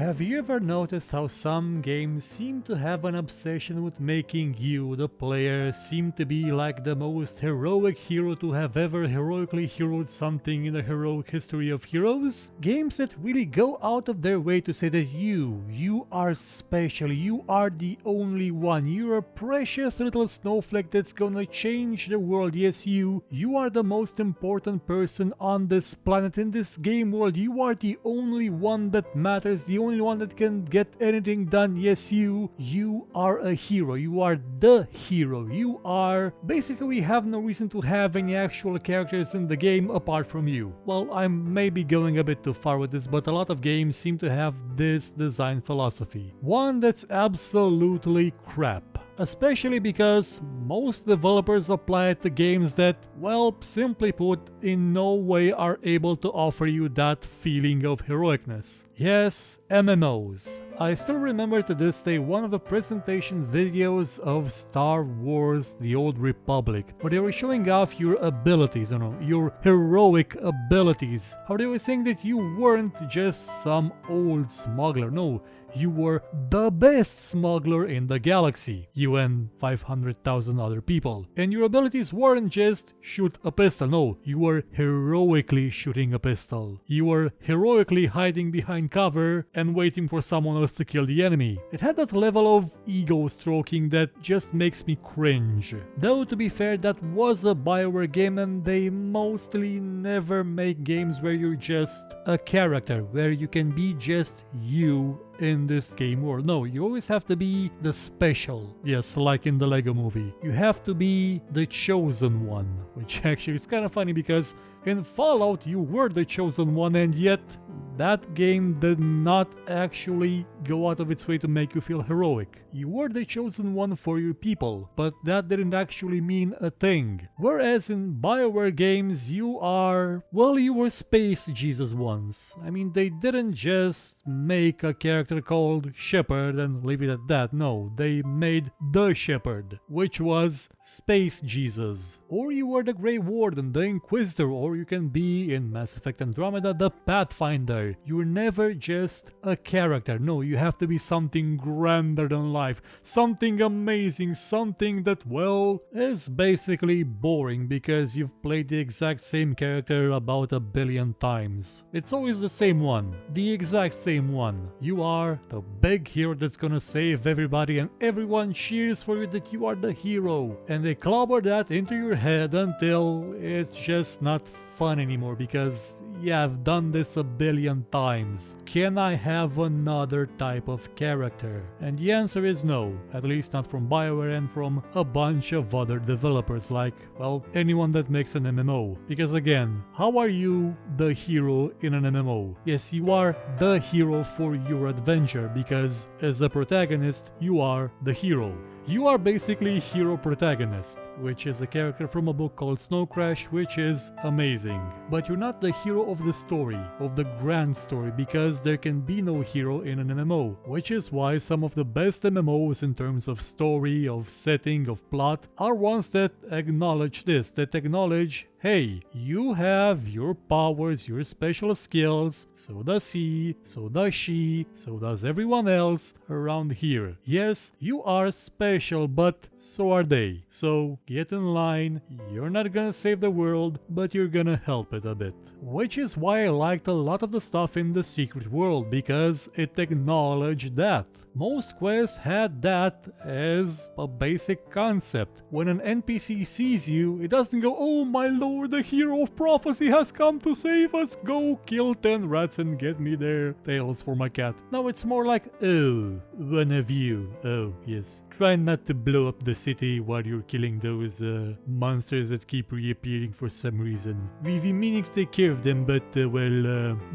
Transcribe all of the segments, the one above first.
Have you ever noticed how some games seem to have an obsession with making you, the player, seem to be like the most heroic hero to have ever heroically heroed something in the heroic history of heroes? Games that really go out of their way to say that you are special, you are the only one, you're a precious little snowflake that's gonna change the world. Yes, you are the most important person on this planet, in this game world. You are the only one that matters, the only one that can get anything done. Yes, you are a hero. You are the hero. You are... Basically, we have no reason to have any actual characters in the game apart from you. Well, I'm maybe going a bit too far with this, but a lot of games seem to have this design philosophy. One that's absolutely crap. Especially because most developers apply it to games that, well, simply put, in no way are able to offer you that feeling of heroicness. Yes, MMOs. I still remember to this day one of the presentation videos of Star Wars: The Old Republic, where they were showing off your abilities, your heroic abilities. How they were saying that you weren't just some old smuggler, no, you were the best smuggler in the galaxy, you and 500,000 other people. And your abilities weren't just shoot a pistol, no, you were heroically shooting a pistol. You were heroically hiding behind cover and waiting for someone else to kill the enemy. It had that level of ego stroking that just makes me cringe. Though to be fair, that was a BioWare game and they mostly never make games where you're just a character, where you can be just you in this game world. No, you always have to be the special. Yes, like in the Lego movie. You have to be the chosen one. Which actually is kind of funny because in Fallout you were the chosen one, and yet that game did not actually go out of its way to make you feel heroic. You were the chosen one for your people, but that didn't actually mean a thing. Whereas in BioWare games, you were Space Jesus once. I mean, they didn't just make a character called Shepard and leave it at that. No, they made the Shepard, which was Space Jesus. Or you were the Grey Warden, the Inquisitor, or you can be, in Mass Effect Andromeda, the Pathfinder. You're never just a character. No, you have to be something grander than life, something amazing, something that, well, is basically boring because you've played the exact same character about 1 billion times. It's always the same one, the exact same one. You are the big hero that's gonna save everybody and everyone cheers for you that you are the hero. And they clobber that into your head until it's just not fun anymore because, yeah, I've done this 1 billion times. Can I have another type of character? And the answer is no, at least not from BioWare and from a bunch of other developers like, well, anyone that makes an MMO. Because again, how are you the hero in an MMO? Yes, you are the hero for your adventure because as a protagonist, you are the hero. You are basically hero protagonist, which is a character from a book called Snow Crash, which is amazing. But you're not the hero of the story, of the grand story, because there can be no hero in an MMO, which is why some of the best MMOs in terms of story, of setting, of plot, are ones that acknowledge this, that acknowledge, hey, you have your powers, your special skills, so does he, so does she, so does everyone else around here. Yes, you are special, but so are they. So get in line, you're not gonna save the world, but you're gonna help it a bit. Which is why I liked a lot of the stuff in the Secret World, because it acknowledged that. Most quests had that as a basic concept. When an NPC sees you, it doesn't go, "Oh my lord, the hero of prophecy has come to save us, go kill 10 rats and get me their tails for my cat." No, it's more like, "Oh, one of you, oh yes, try not to blow up the city while you're killing those monsters that keep reappearing for some reason. We've been meaning to take care of them, but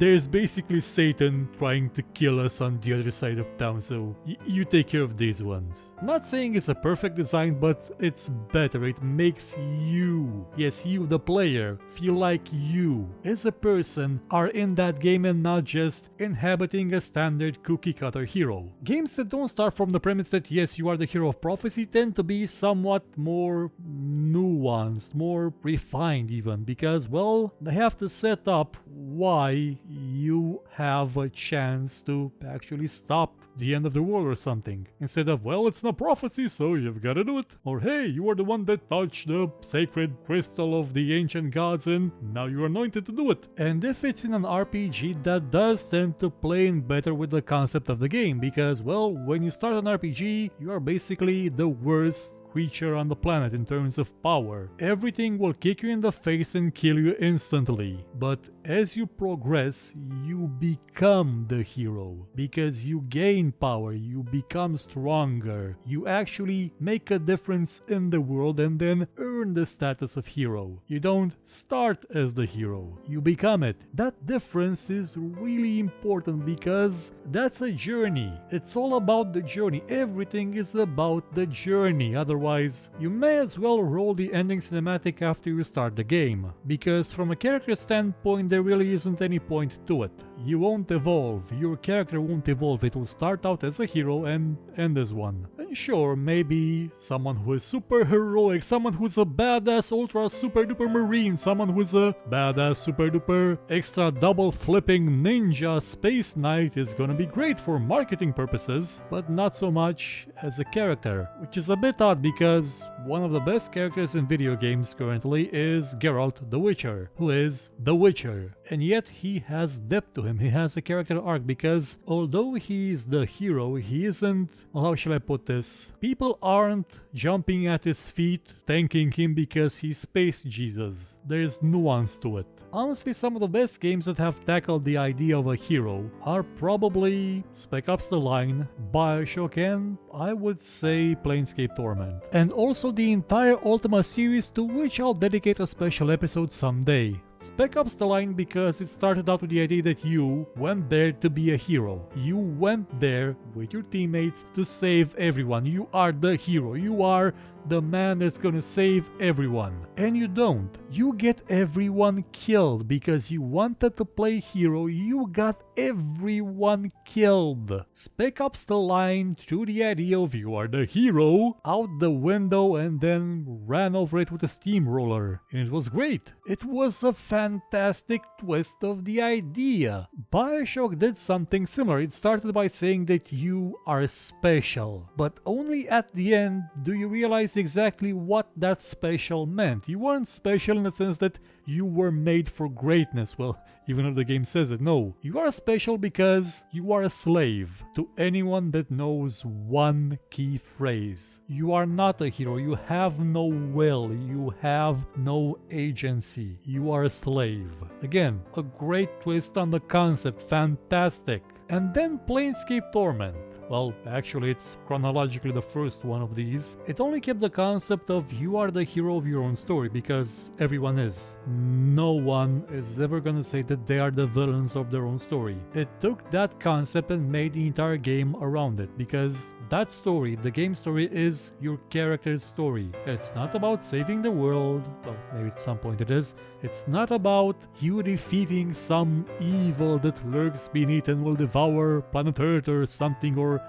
there's basically Satan trying to kill us on the other side of town, so so you take care of these ones. Not saying it's a perfect design, but it's better. It makes you, yes, you the player, feel like you as a person are in that game and not just inhabiting a standard cookie cutter hero. Games that don't start from the premise that yes, you are the hero of prophecy tend to be somewhat more nuanced, more refined even, because well, they have to set up why you have a chance to actually stop the end of the world or something, instead of, well, it's not prophecy, so you've got to do it, or hey, you are the one that touched the sacred crystal of the ancient gods and now you're anointed to do it. And if it's in an RPG, that does tend to play in better with the concept of the game, because well, when you start an RPG, you are basically the worst creature on the planet in terms of power. Everything will kick you in the face and kill you instantly. But as you progress, you become the hero because you gain power, you become stronger, you actually make a difference in the world and then earn the status of hero. You don't start as the hero, you become it. That difference is really important because that's a journey. It's all about the journey. Everything is about the journey. Otherwise, you may as well roll the ending cinematic after you start the game, because from a character standpoint there really isn't any point to it. You won't evolve, your character won't evolve, it will start out as a hero and end as one. And sure, maybe someone who is super heroic, someone who's a badass ultra super duper marine, someone who's a badass super duper extra double flipping ninja space knight is gonna be great for marketing purposes, but not so much as a character, which is a bit odd because one of the best characters in video games currently is Geralt the Witcher, who is the Witcher. And yet he has depth to him, he has a character arc, because although he's the hero, he isn't, well, how shall I put this? People aren't jumping at his feet thanking him because he's Space Jesus. There's nuance to it. Honestly, some of the best games that have tackled the idea of a hero are probably Spec Ops The Line, Bioshock, and I would say Planescape Torment. And also the entire Ultima series, to which I'll dedicate a special episode someday. Spec Ops The Line because it started out with the idea that you went there to be a hero. You went there with your teammates to save everyone. You are the hero. You are the man that's gonna save everyone. And you don't. You get everyone killed because you wanted to play hero. You got everyone killed. Spec Ops The Line threw the idea of you are the hero out the window and then ran over it with a steamroller. And it was great. It was a fantastic twist of the idea. Bioshock did something similar. It started by saying that you are special, but only at the end do you realize exactly what that special meant. You weren't special in the sense that you were made for greatness. Well, even though the game says it, no. You are special because you are a slave to anyone that knows one key phrase. You are not a hero. You have no will. You have no agency. You are a slave. Again, a great twist on the concept. Fantastic. And then Planescape Torment. Well, actually it's chronologically the first one of these. It only kept the concept of you are the hero of your own story, because everyone is. No one is ever gonna say that they are the villains of their own story. It took that concept and made the entire game around it, because that story, the game story, is your character's story. It's not about saving the world, well, maybe at some point it is. It's not about you defeating some evil that lurks beneath and will devour planet Earth or something, or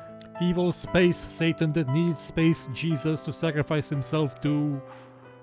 evil space Satan that needs Space Jesus to sacrifice himself to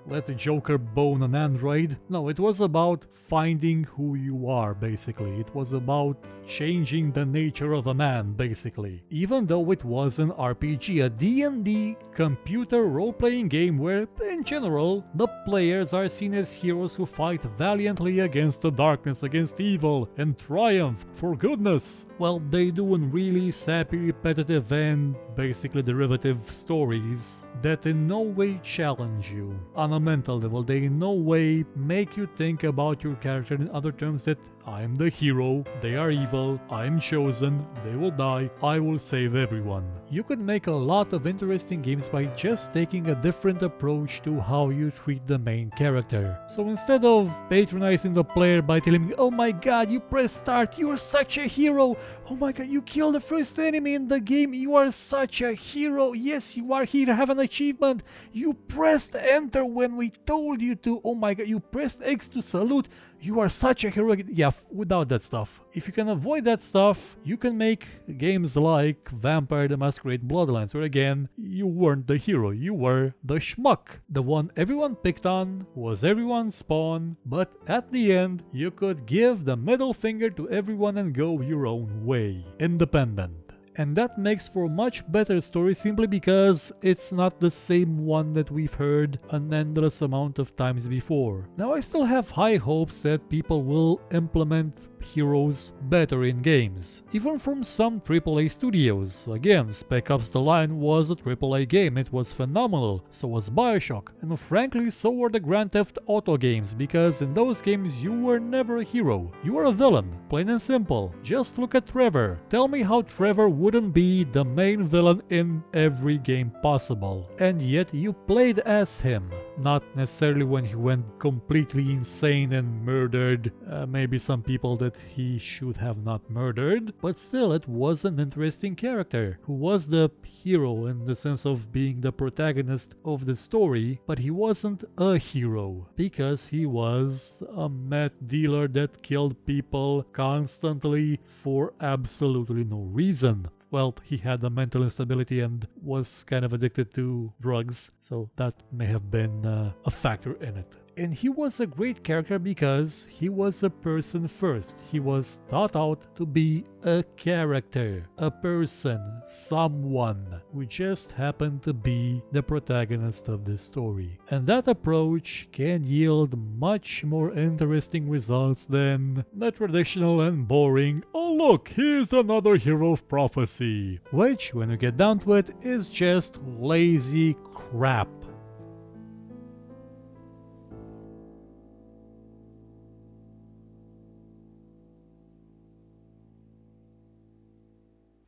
let the Joker bone an android. No, it was about finding who you are, basically. It was about changing the nature of a man, basically. Even though it was an RPG, a D&D computer role-playing game where, in general, the players are seen as heroes who fight valiantly against the darkness, against evil, and triumph for goodness. Well, they do in really sappy, repetitive, and basically derivative stories that in no way challenge you on a mental level. They in no way make you think about your character in other terms that I'm the hero, they are evil, I'm chosen, they will die, I will save everyone. You could make a lot of interesting games by just taking a different approach to how you treat the main character. So instead of patronizing the player by telling me, oh my god, you press start, you are such a hero, oh my god, you killed the first enemy in the game, you are such a hero, yes you are here, have an achievement, you pressed enter when we told you to, oh my god, you pressed X to salute, you are such a hero. Yeah, without that stuff. If you can avoid that stuff, you can make games like Vampire the Masquerade Bloodlines, where again, you weren't the hero, you were the schmuck. The one everyone picked on, was everyone's spawn, but at the end, you could give the middle finger to everyone and go your own way. Independent. And that makes for a much better story simply because it's not the same one that we've heard an endless amount of times before. Now I still have high hopes that people will implement heroes better in games, even from some AAA studios. Again, Spec Ops The Line was a AAA game, it was phenomenal, so was Bioshock, and frankly so were the Grand Theft Auto games, because in those games you were never a hero, you were a villain, plain and simple. Just look at Trevor, tell me how Trevor wouldn't be the main villain in every game possible, and yet you played as him. Not necessarily when he went completely insane and murdered maybe some people that he should have not murdered, but still it was an interesting character who was the hero in the sense of being the protagonist of the story, but he wasn't a hero because he was a meth dealer that killed people constantly for absolutely no reason. Well, he had a mental instability and was kind of addicted to drugs, so that may have been a factor in it. And he was a great character because he was a person first. He was thought out to be a character, a person, someone who just happened to be the protagonist of the story. And that approach can yield much more interesting results than the traditional and boring, oh look, here's another hero of prophecy, which, when you get down to it, is just lazy crap.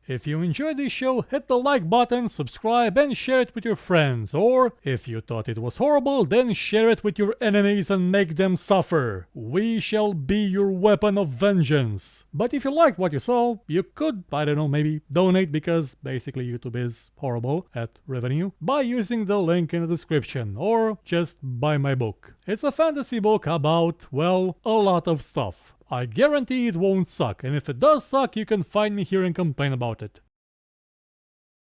If you enjoyed this show, hit the like button, subscribe, and share it with your friends. Or, if you thought it was horrible, then share it with your enemies and make them suffer. We shall be your weapon of vengeance. But if you liked what you saw, you could, I don't know, maybe donate, because basically YouTube is horrible at revenue, by using the link in the description, or just buy my book. It's a fantasy book about, well, a lot of stuff. I guarantee it won't suck, and if it does suck, you can find me here and complain about it.